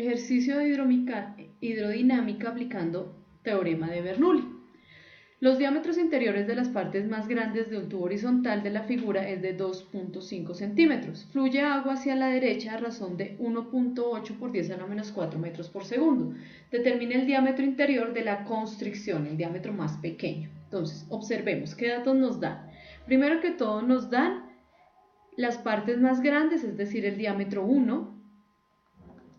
Ejercicio de hidrodinámica aplicando teorema de Bernoulli. Los diámetros interiores de las partes más grandes de un tubo horizontal de la figura es de 2.5 centímetros. Fluye agua hacia la derecha a razón de 1.8 por 10 a la menos 4 metros por segundo. Determine el diámetro interior de la constricción, el diámetro más pequeño. Entonces, observemos qué datos nos dan. Primero que todo nos dan las partes más grandes, es decir, el diámetro 1,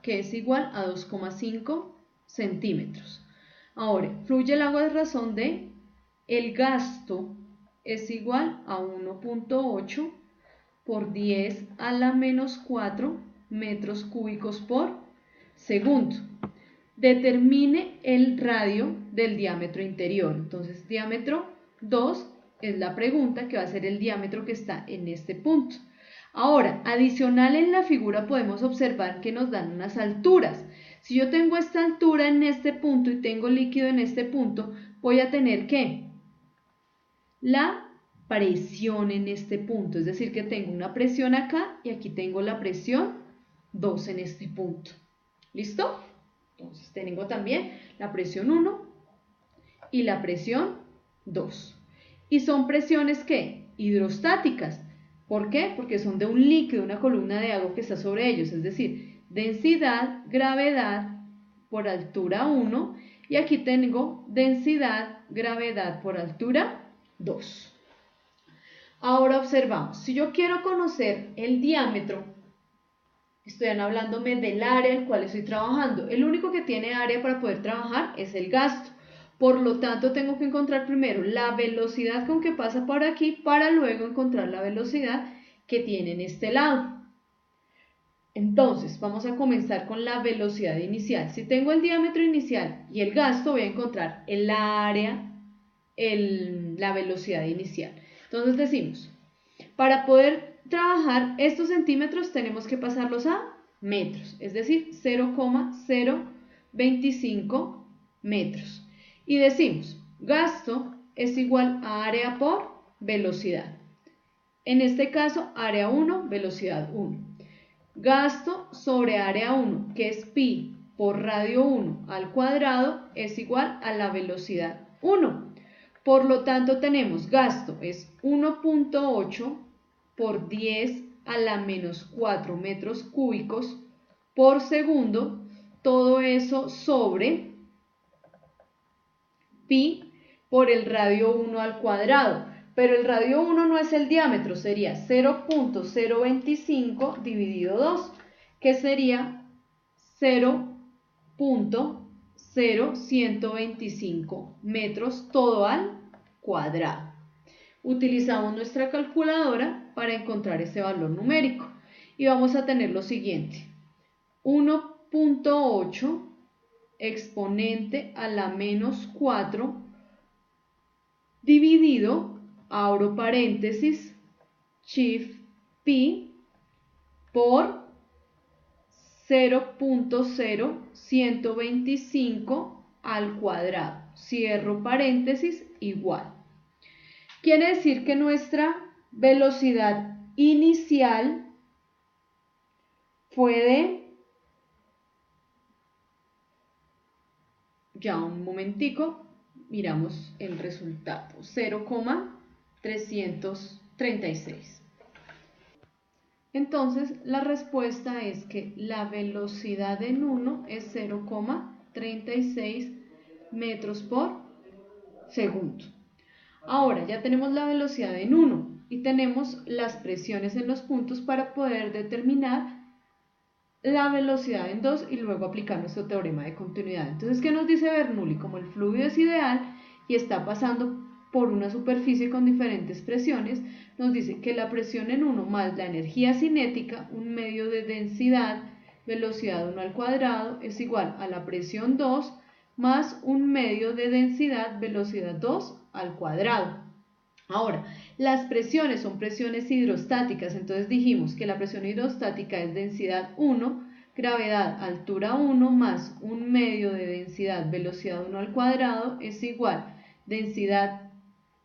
que es igual a 2,5 centímetros. Ahora, fluye el agua de razón de el gasto es igual a 1.8 por 10 a la menos 4 metros cúbicos por segundo. Determine el radio del diámetro interior. Entonces, diámetro 2 es la pregunta que va a ser el diámetro que está en este punto. Ahora, adicional en la figura podemos observar que nos dan unas alturas. Si yo tengo esta altura en este punto y tengo líquido en este punto, voy a tener ¿qué? La presión en este punto, es decir, que tengo una presión acá y aquí tengo la presión 2 en este punto. ¿Listo? Entonces tengo también la presión 1 y la presión 2. Y son presiones ¿qué? Hidrostáticas. ¿Por qué? Porque son de un líquido, una columna de agua que está sobre ellos, es decir, densidad, gravedad por altura 1 y aquí tengo densidad, gravedad por altura 2. Ahora observamos, si yo quiero conocer el diámetro, estoy hablándome del área en el cual estoy trabajando. El único que tiene área para poder trabajar es el gasto. Por lo tanto, tengo que encontrar primero la velocidad con que pasa por aquí para luego encontrar la velocidad que tiene en este lado. Entonces, vamos a comenzar con la velocidad inicial. Si tengo el diámetro inicial y el gasto, voy a encontrar el área, la velocidad inicial. Entonces decimos, para poder trabajar estos centímetros tenemos que pasarlos a metros, es decir, 0,025 metros. Y decimos, gasto es igual a área por velocidad. En este caso, área 1, velocidad 1. Gasto sobre área 1, que es pi por radio 1 al cuadrado, es igual a la velocidad 1. Por lo tanto, tenemos gasto es 1.8 por 10 a la menos 4 metros cúbicos por segundo, todo eso sobre pi por el radio 1 al cuadrado. Pero el radio 1 no es el diámetro, sería 0.025 dividido 2, que sería 0.0125 metros todo al cuadrado. Utilizamos nuestra calculadora para encontrar ese valor numérico y vamos a tener lo siguiente: 1.8 exponente a la menos 4 dividido, abro paréntesis, shift pi por 0.0125 al cuadrado, cierro paréntesis, igual. Quiere decir que nuestra velocidad inicial fue de, ya un momentico, miramos el resultado, 0,336. Entonces la respuesta es que la velocidad en 1 es 0,36 metros por segundo. Ahora ya tenemos la velocidad en 1 y tenemos las presiones en los puntos para poder determinar la velocidad en 2 y luego aplicar nuestro teorema de continuidad. Entonces, ¿qué nos dice Bernoulli? Como el fluido es ideal y está pasando por una superficie con diferentes presiones, nos dice que la presión en 1 más la energía cinética, un medio de densidad, velocidad 1 al cuadrado, es igual a la presión 2 más un medio de densidad, velocidad 2 al cuadrado. Ahora, las presiones son presiones hidrostáticas, entonces dijimos que la presión hidrostática es densidad 1, gravedad altura 1 más un medio de densidad velocidad 1 al cuadrado es igual densidad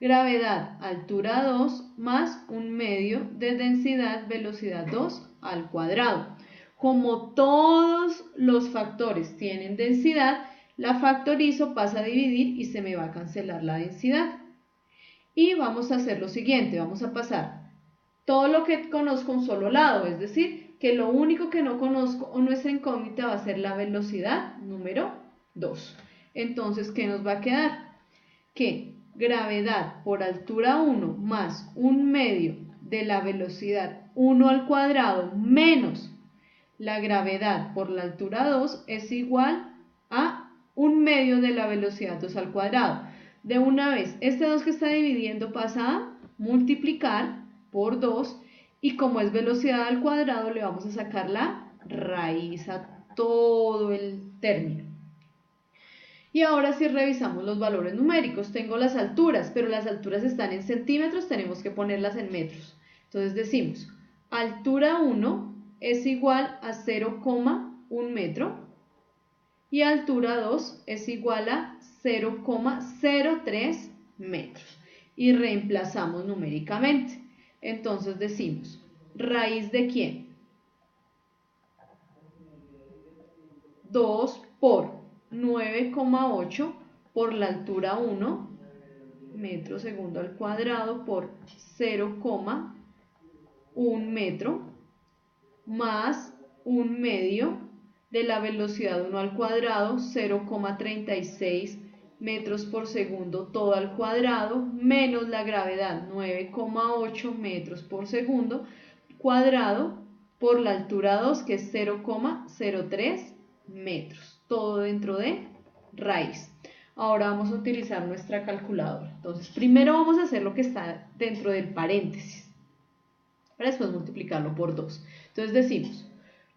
gravedad altura 2 más un medio de densidad velocidad 2 al cuadrado. Como todos los factores tienen densidad, la factorizo, pasa a dividir y se me va a cancelar la densidad. Y vamos a hacer lo siguiente, vamos a pasar todo lo que conozco a un solo lado, es decir, que lo único que no conozco o nuestra incógnita va a ser la velocidad número 2. Entonces, ¿qué nos va a quedar? Que gravedad por altura 1 más 1/2 de la velocidad 1 al cuadrado menos la gravedad por la altura 2 es igual a 1/2 de la velocidad 2 al cuadrado. De una vez, este 2 que está dividiendo pasa a multiplicar por 2 y como es velocidad al cuadrado le vamos a sacar la raíz a todo el término. Y ahora si revisamos los valores numéricos, tengo las alturas, pero las alturas están en centímetros, tenemos que ponerlas en metros. Entonces decimos, altura 1 es igual a 0,1 metro y altura 2 es igual a 0,03 metros. Y reemplazamos numéricamente. Entonces decimos, ¿raíz de quién? 2 por 9,8 por la altura 1, metro segundo al cuadrado por 0,1 metro, más 1/2 de la velocidad 1 al cuadrado, 0,36 metros por segundo todo al cuadrado, menos la gravedad 9,8 metros por segundo cuadrado por la altura 2 que es 0,03 metros, todo dentro de raíz. Ahora vamos a utilizar nuestra calculadora. Entonces primero vamos a hacer lo que está dentro del paréntesis para después multiplicarlo por 2. Entonces decimos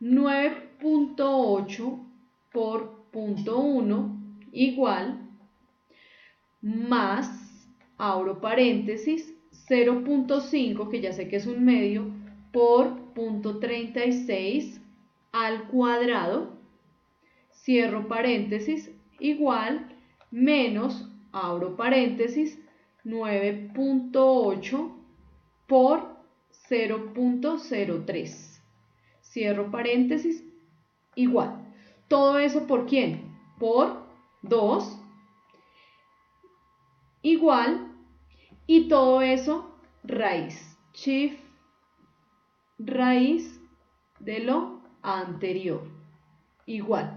9.8 por 0.1 igual más, abro paréntesis, 0.5, que ya sé que es 1/2, por 0.36 al cuadrado, cierro paréntesis, igual, menos, abro paréntesis, 9.8 por 0.03, cierro paréntesis, igual. ¿Todo eso por quién? Por 2, igual, y todo eso raíz, shift raíz de lo anterior, igual.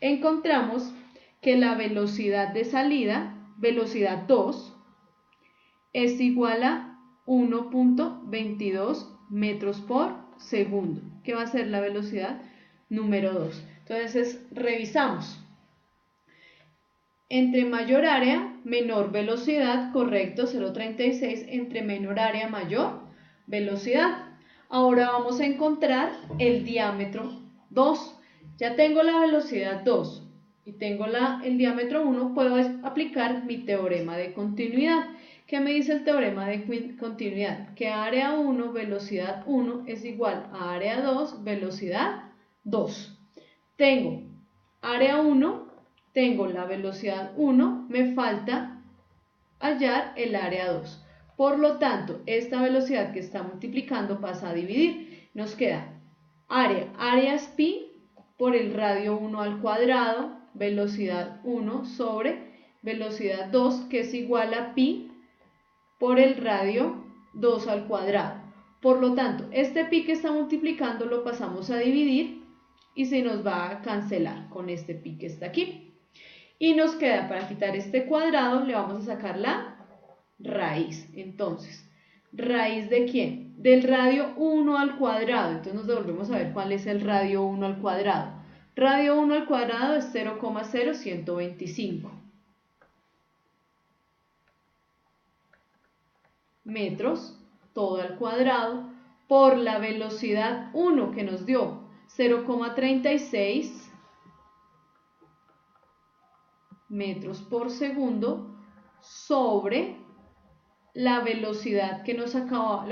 Encontramos que la velocidad de salida, velocidad 2, es igual a 1.22 metros por segundo, que va a ser la velocidad número 2. Entonces, revisamos. Entre mayor área, menor velocidad, correcto, 0.36, entre menor área, mayor velocidad. Ahora vamos a encontrar el diámetro 2. Ya tengo la velocidad 2 y tengo el diámetro 1, puedo aplicar mi teorema de continuidad. ¿Qué me dice el teorema de continuidad? Que área 1, velocidad 1 es igual a área 2, velocidad 2. Tengo área 1, tengo la velocidad 1, me falta hallar el área 2. Por lo tanto, esta velocidad que está multiplicando pasa a dividir. Nos queda área es pi por el radio 1 al cuadrado, velocidad 1 sobre velocidad 2, que es igual a pi por el radio 2 al cuadrado. Por lo tanto, este pi que está multiplicando lo pasamos a dividir y se nos va a cancelar con este pi que está aquí. Y nos queda, para quitar este cuadrado, le vamos a sacar la raíz. Entonces, ¿raíz de quién? Del radio 1 al cuadrado. Entonces nos devolvemos a ver cuál es el radio 1 al cuadrado. Radio 1 al cuadrado es 0,0125 metros, todo al cuadrado, por la velocidad 1 que nos dio 0,36 metros por segundo sobre la velocidad que lo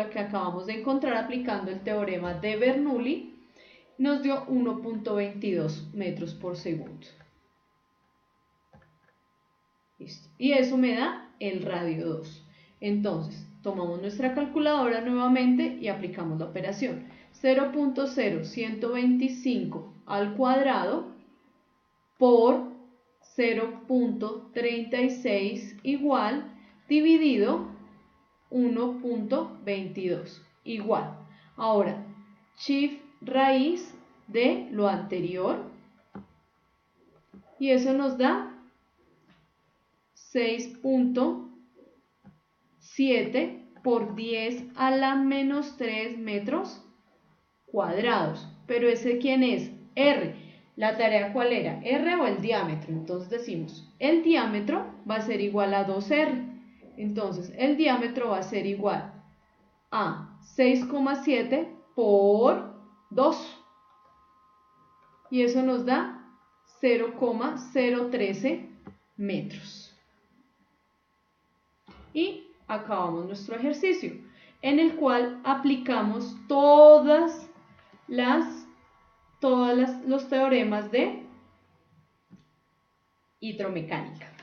que acabamos de encontrar aplicando el teorema de Bernoulli, nos dio 1.22 metros por segundo. Listo. Y eso me da el radio 2. Entonces, tomamos nuestra calculadora nuevamente y aplicamos la operación. 0.0125 al cuadrado por 0.36 igual dividido 1.22 igual. Ahora, shift raíz de lo anterior y eso nos da 6.7 por 10 a la menos 3 metros cuadrados. Pero ese, ¿quién es? R. ¿La tarea cuál era? ¿R o el diámetro? Entonces decimos, el diámetro va a ser igual a 2R. Entonces, el diámetro va a ser igual a 6,7 por 2. Y eso nos da 0,013 metros. Y acabamos nuestro ejercicio, en el cual aplicamos todos los teoremas de hidromecánica.